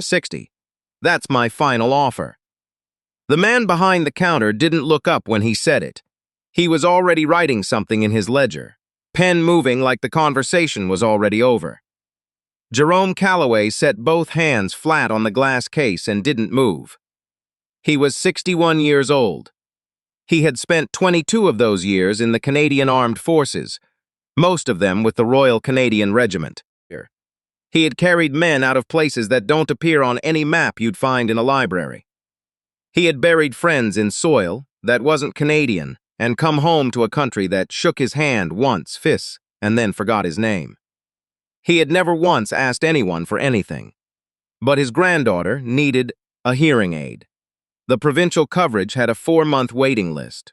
60. That's my final offer. The man behind the counter didn't look up when he said it. He was already writing something in his ledger, pen moving like the conversation was already over. Jerome Calloway set both hands flat on the glass case and didn't move. He was 61 years old. He had spent 22 of those years in the Canadian Armed Forces, most of them with the Royal Canadian Regiment. He had carried men out of places that don't appear on any map you'd find in a library. He had buried friends in soil that wasn't Canadian and come home to a country that shook his hand once, fists, and then forgot his name. He had never once asked anyone for anything. But his granddaughter needed a hearing aid. The provincial coverage had a 4-month waiting list.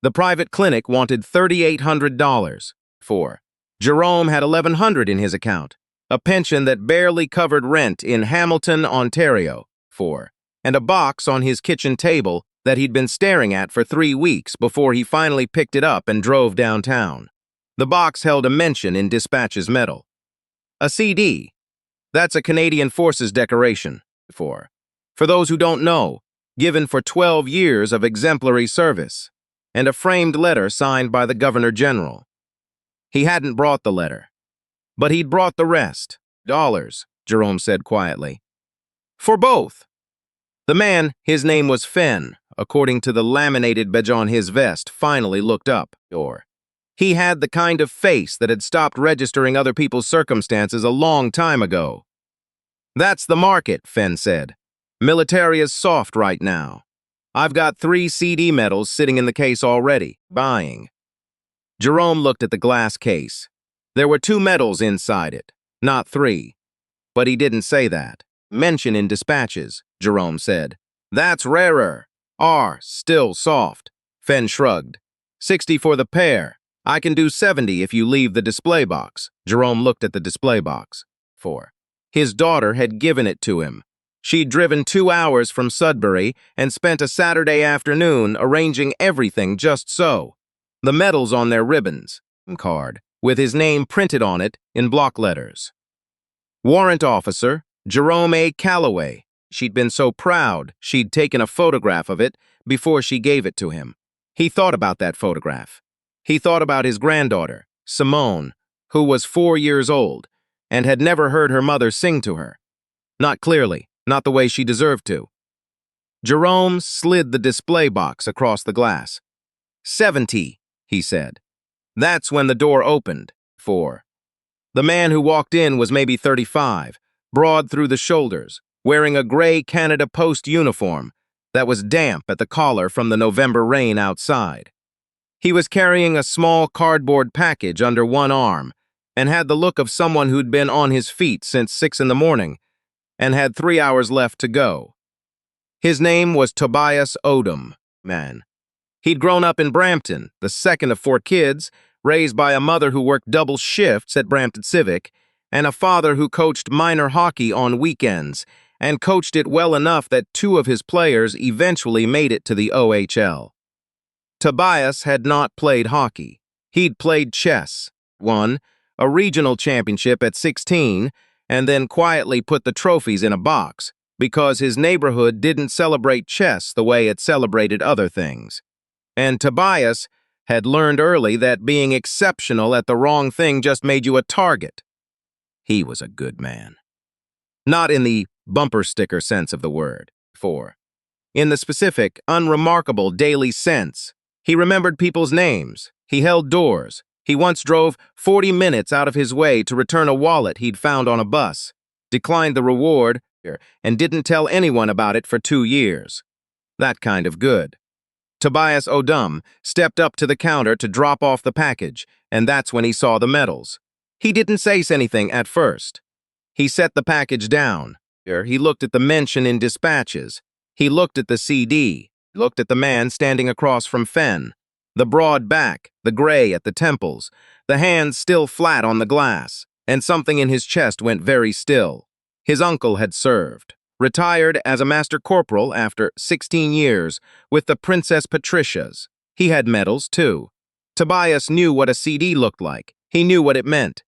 The private clinic wanted $3,800 for. Jerome had $1,100 in his account, a pension that barely covered rent in Hamilton, Ontario, for, and a box on his kitchen table that he'd been staring at for 3 weeks before he finally picked it up and drove downtown. The box held a mention in Dispatch's medal. A CD. That's a Canadian Forces decoration, for those who don't know, given for 12 years of exemplary service, and a framed letter signed by the Governor-General. He hadn't brought the letter, but he'd brought the rest. Dollars, Jerome said quietly. For both. The man, his name was Fenn, according to the laminated badge on his vest, finally looked up. He had the kind of face that had stopped registering other people's circumstances a long time ago. That's the market, Fenn said. Military is soft right now. I've got 3 CD medals sitting in the case already, buying. Jerome looked at the glass case. There were 2 medals inside it, not 3. But he didn't say that. Mention in dispatches, Jerome said. That's rarer. Still soft. Fenn shrugged. 60 for the pair. I can do 70 if you leave the display box. Jerome looked at the display box. For. His daughter had given it to him. She'd driven 2 hours from Sudbury and spent a Saturday afternoon arranging everything just so. The medals on their ribbons, card, with his name printed on it in block letters. Warrant Officer, Jerome A. Calloway. She'd been so proud she'd taken a photograph of it before she gave it to him. He thought about that photograph. He thought about his granddaughter, Simone, who was 4 years old and had never heard her mother sing to her. Not clearly, not the way she deserved to. Jerome slid the display box across the glass. 70, he said. That's when the door opened, for. The man who walked in was maybe 35, broad through the shoulders, wearing a gray Canada Post uniform that was damp at the collar from the November rain outside. He was carrying a small cardboard package under one arm and had the look of someone who'd been on his feet since 6 in the morning and had 3 hours left to go. His name was Tobias Odum, man. He'd grown up in Brampton, the second of 4 kids, raised by a mother who worked double shifts at Brampton Civic, and a father who coached minor hockey on weekends, and coached it well enough that 2 of his players eventually made it to the OHL. Tobias had not played hockey. He'd played chess, won a regional championship at 16, and then quietly put the trophies in a box because his neighborhood didn't celebrate chess the way it celebrated other things. And Tobias had learned early that being exceptional at the wrong thing just made you a target. He was a good man. Not in the bumper sticker sense of the word, for. In the specific, unremarkable daily sense. He remembered people's names. He held doors. He once drove 40 minutes out of his way to return a wallet he'd found on a bus, declined the reward, and didn't tell anyone about it for 2 years. That kind of good. Tobias Odum stepped up to the counter to drop off the package, and that's when he saw the medals. He didn't say anything at first. He set the package down. He looked at the mention in dispatches. He looked at the CD. Looked at the man standing across from Fenn. The broad back, the gray at the temples, the hands still flat on the glass, and something in his chest went very still. His uncle had served, retired as a master corporal after 16 years with the Princess Patricias. He had medals, too. Tobias knew what a CD looked like. He knew what it meant.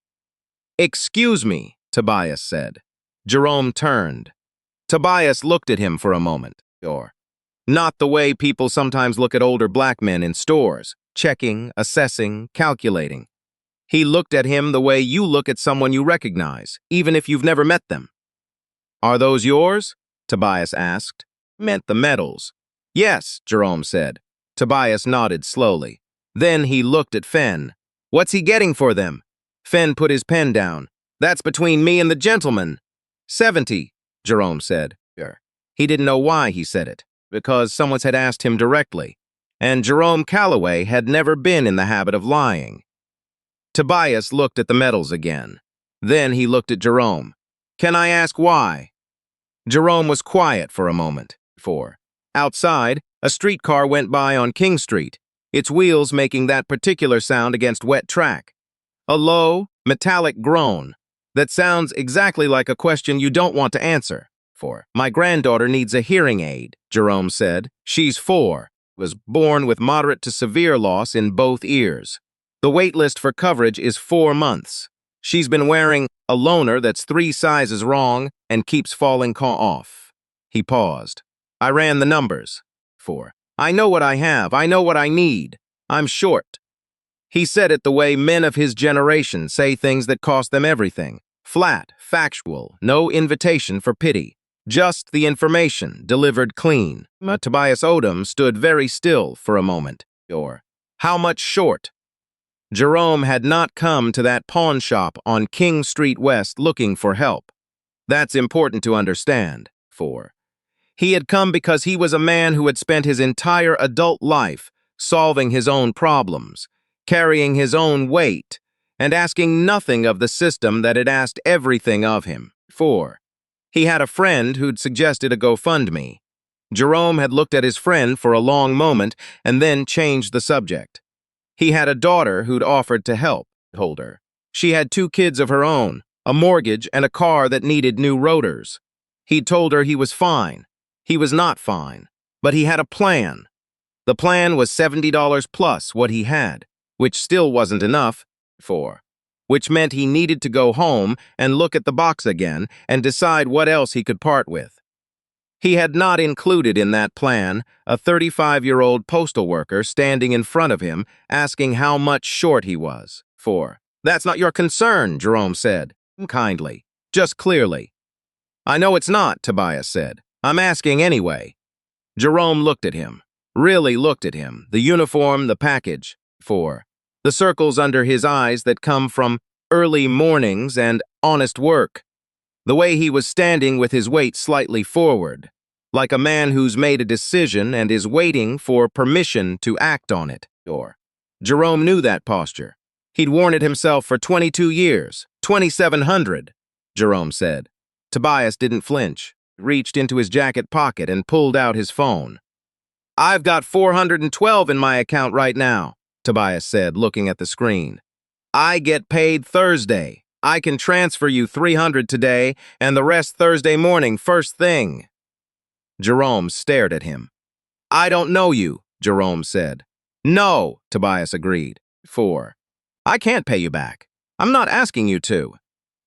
"Excuse me," Tobias said. Jerome turned. Tobias looked at him for a moment. Or, not the way people sometimes look at older black men in stores, checking, assessing, calculating. He looked at him the way you look at someone you recognize, even if you've never met them. "Are those yours?" Tobias asked. "Meant the medals." "Yes," Jerome said. Tobias nodded slowly. Then he looked at Fenn. "What's he getting for them?" Fenn put his pen down. "That's between me and the gentleman." 70, Jerome said. He didn't know why he said it, because someone had asked him directly, and Jerome Calloway had never been in the habit of lying. Tobias looked at the medals again. Then he looked at Jerome. "Can I ask why?" Jerome was quiet for a moment. Outside, a streetcar went by on King Street, its wheels making that particular sound against wet track. A low, metallic groan that sounds exactly like a question you don't want to answer. "My granddaughter needs a hearing aid," Jerome said. "She's 4, was born with moderate to severe loss in both ears. The wait list for coverage is 4 months. She's been wearing a loaner that's 3 sizes wrong and keeps falling off." He paused. "I ran the numbers. I know what I have. I know what I need. I'm short." He said it the way men of his generation say things that cost them everything. Flat, factual, no invitation for pity. Just the information, delivered clean. Tobias Odum stood very still for a moment. How much short? Jerome had not come to that pawn shop on King Street West looking for help. That's important to understand. He had come because he was a man who had spent his entire adult life solving his own problems, carrying his own weight, and asking nothing of the system that had asked everything of him. He had a friend who'd suggested a GoFundMe. Jerome had looked at his friend for a long moment and then changed the subject. He had a daughter who'd offered to help. She had 2 kids of her own, a mortgage, and a car that needed new rotors. He'd told her he was fine. He was not fine, but he had a plan. The plan was $70 plus what he had, which still wasn't enough, which meant he needed to go home and look at the box again and decide what else he could part with. He had not included in that plan a 35-year-old postal worker standing in front of him asking how much short he was. "That's not your concern," Jerome said, kindly, just clearly. "I know it's not," Tobias said. "I'm asking anyway." Jerome looked at him, really looked at him, the uniform, the package. The circles under his eyes that come from early mornings and honest work. The way he was standing with his weight slightly forward, like a man who's made a decision and is waiting for permission to act on it. Jerome knew that posture. He'd worn it himself for 22 years, 2,700, Jerome said. Tobias didn't flinch, reached into his jacket pocket and pulled out his phone. "I've got 412 in my account right now," Tobias said, looking at the screen. "I get paid Thursday. I can transfer you 300 today and the rest Thursday morning, first thing." Jerome stared at him. "I don't know you," Jerome said. "No," Tobias agreed. "I can't pay you back. I'm not asking you to."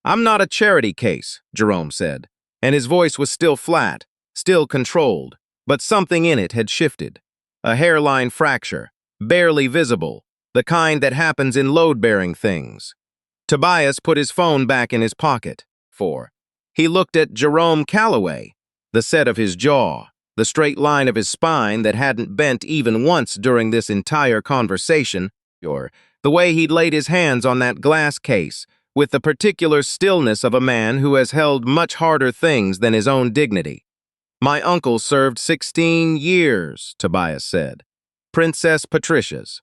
"I'm not a charity case," Jerome said, and his voice was still flat, still controlled, but something in it had shifted. A hairline fracture, barely visible, the kind that happens in load-bearing things. Tobias put his phone back in his pocket. He looked at Jerome Calloway, the set of his jaw, the straight line of his spine that hadn't bent even once during this entire conversation, the way he'd laid his hands on that glass case, with the particular stillness of a man who has held much harder things than his own dignity. "My uncle served 16 years, Tobias said. Princess Patricia's.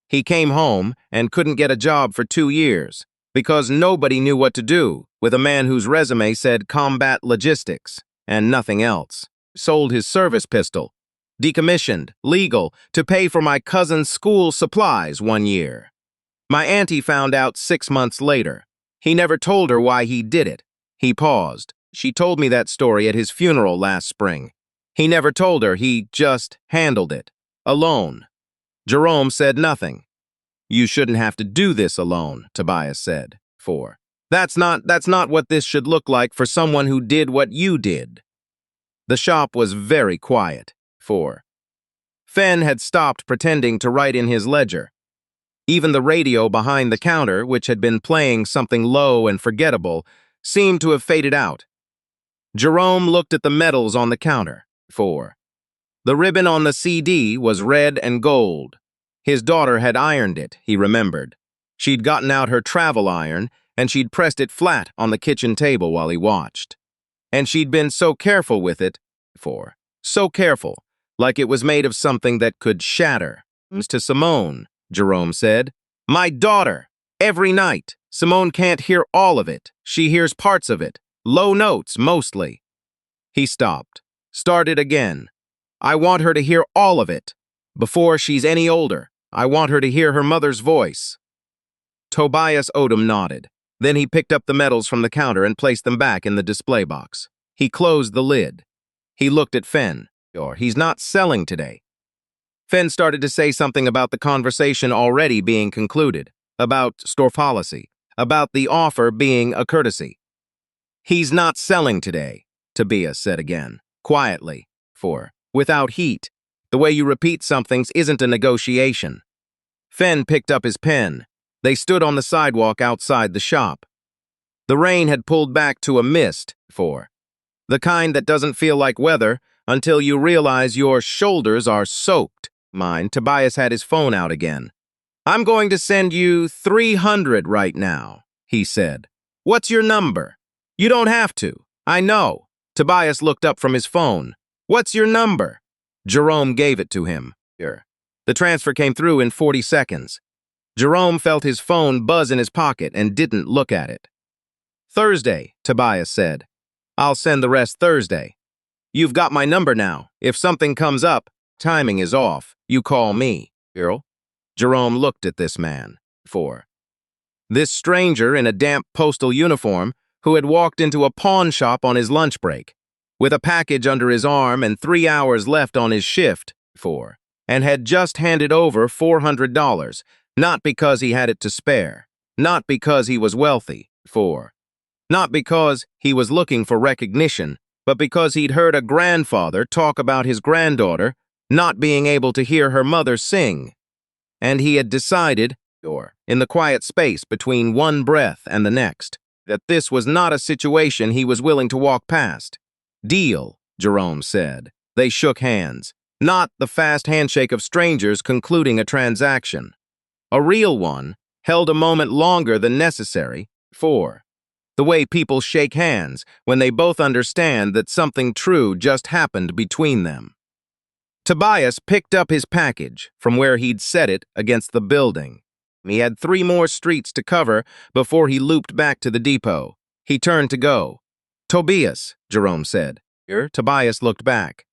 He came home and couldn't get a job for 2 years because nobody knew what to do with a man whose resume said combat logistics and nothing else. Sold his service pistol, decommissioned, legal, to pay for my cousin's school supplies 1 year. My auntie found out 6 months later. He never told her why he did it." He paused. "She told me that story at his funeral last spring. He never told her, he just handled it. Alone." Jerome said nothing. "You shouldn't have to do this alone," Tobias said. That's not what this should look like for someone who did what you did." The shop was very quiet. 4. Fenn had stopped pretending to write in his ledger. Even the radio behind the counter, which had been playing something low and forgettable, seemed to have faded out. Jerome looked at the medals on the counter. 4. The ribbon on the CD was red and gold. His daughter had ironed it, he remembered. She'd gotten out her travel iron, and she'd pressed it flat on the kitchen table while he watched. And she'd been so careful with it. 4. So careful, like it was made of something that could shatter. To Simone, Jerome said. My daughter! Every night. Simone can't hear all of it. She hears parts of it. Low notes, mostly. He stopped. Started again. I want her to hear all of it. Before she's any older, I want her to hear her mother's voice. Tobias Odum nodded. Then he picked up the medals from the counter and placed them back in the display box. He closed the lid. He looked at Fenn. He's not selling today. Fenn started to say something about the conversation already being concluded, about store policy, about the offer being a courtesy. He's not selling today, Tobias said again, quietly. 4. Without heat. The way you repeat something isn't a negotiation. Fenn picked up his pen. They stood on the sidewalk outside the shop. The rain had pulled back to a mist. 4. The kind that doesn't feel like weather until you realize your shoulders are soaked. Tobias had his phone out again. I'm going to send you 300 right now, he said. What's your number? You don't have to. I know. Tobias looked up from his phone. What's your number? Jerome gave it to him. The transfer came through in 40 seconds. Jerome felt his phone buzz in his pocket and didn't look at it. Thursday, Tobias said. I'll send the rest Thursday. You've got my number now. If something comes up, timing is off. You call me, girl. Jerome looked at this man. 4. This stranger in a damp postal uniform who had walked into a pawn shop on his lunch break, with a package under his arm and 3 hours left on his shift. 4. And had just handed over $400, not because he had it to spare, not because he was wealthy. 4. Not because he was looking for recognition, but because he'd heard a grandfather talk about his granddaughter not being able to hear her mother sing. And he had decided, in the quiet space between one breath and the next, that this was not a situation he was willing to walk past. Deal, Jerome said. They shook hands, not the fast handshake of strangers concluding a transaction. A real one, held a moment longer than necessary. 4. The way people shake hands when they both understand that something true just happened between them. Tobias picked up his package from where he'd set it against the building. He had 3 more streets to cover before he looped back to the depot. He turned to go. Tobias, Jerome said. Tobias looked back.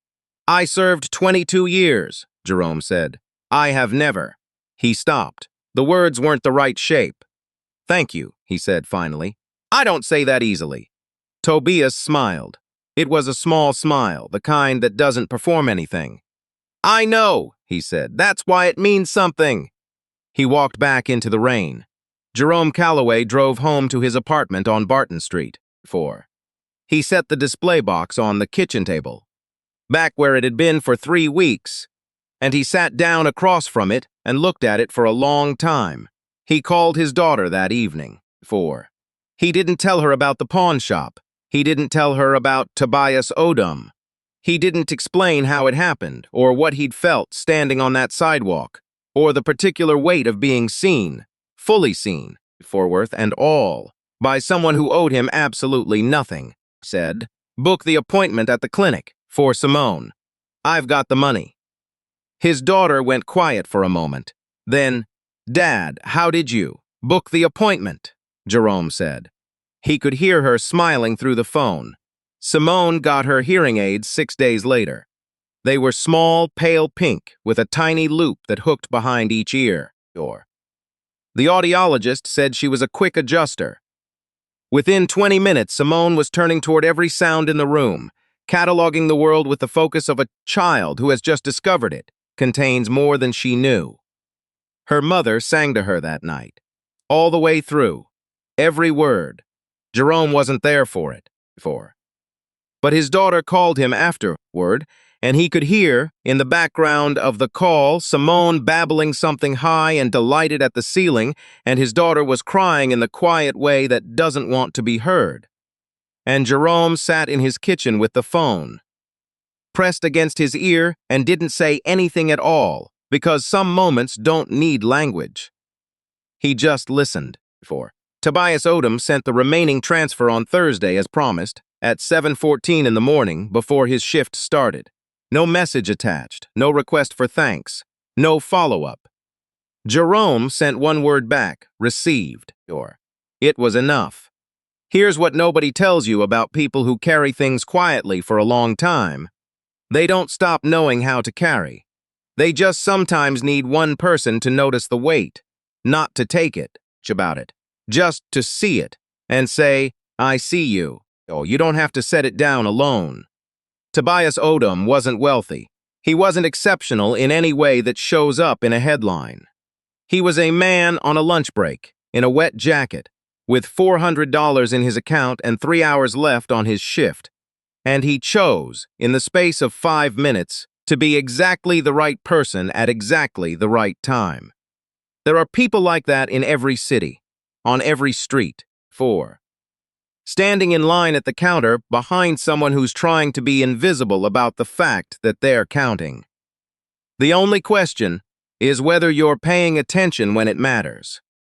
I served 22 years, Jerome said. I have never. He stopped. The words weren't the right shape. Thank you, he said finally. I don't say that easily. Tobias smiled. It was a small smile, the kind that doesn't perform anything. I know, he said. That's why it means something. He walked back into the rain. Jerome Calloway drove home to his apartment on Barton Street. 4. He set the display box on the kitchen table, back where it had been for 3 weeks, and he sat down across from it and looked at it for a long time. He called his daughter that evening. 4. He didn't tell her about the pawn shop. He didn't tell her about Tobias Odum. He didn't explain how it happened, or what he'd felt standing on that sidewalk, or the particular weight of being seen, fully seen, forthwith and all, by someone who owed him absolutely nothing. Said, book the appointment at the clinic for Simone. I've got the money. His daughter went quiet for a moment. Then, Dad, how did you book the appointment? Jerome said. He could hear her smiling through the phone. Simone got her hearing aids 6 days later. They were small, pale pink, with a tiny loop that hooked behind each ear. The audiologist said she was a quick adjuster. Within 20 minutes, Simone was turning toward every sound in the room, cataloging the world with the focus of a child who has just discovered it contains more than she knew. Her mother sang to her that night, all the way through, every word. Jerome wasn't there for it. but his daughter called him afterward, and he could hear, in the background of the call, Simone babbling something high and delighted at the ceiling, and his daughter was crying in the quiet way that doesn't want to be heard. And Jerome sat in his kitchen with the phone, pressed against his ear, and didn't say anything at all, because some moments don't need language. He just listened. Tobias Odum sent the remaining transfer on Thursday as promised, at 7:14 in the morning before his shift started. No message attached, no request for thanks, no follow-up. Jerome sent one word back, received. It was enough. Here's what nobody tells you about people who carry things quietly for a long time. They don't stop knowing how to carry. They just sometimes need one person to notice the weight, not to take it about it, just to see it and say, I see you. You don't have to set it down alone. Tobias Odum wasn't wealthy. He wasn't exceptional in any way that shows up in a headline. He was a man on a lunch break, in a wet jacket, with $400 in his account and 3 hours left on his shift. And he chose, in the space of 5 minutes, to be exactly the right person at exactly the right time. There are people like that in every city, on every street. 4. Standing in line at the counter behind someone who's trying to be invisible about the fact that they're counting. The only question is whether you're paying attention when it matters.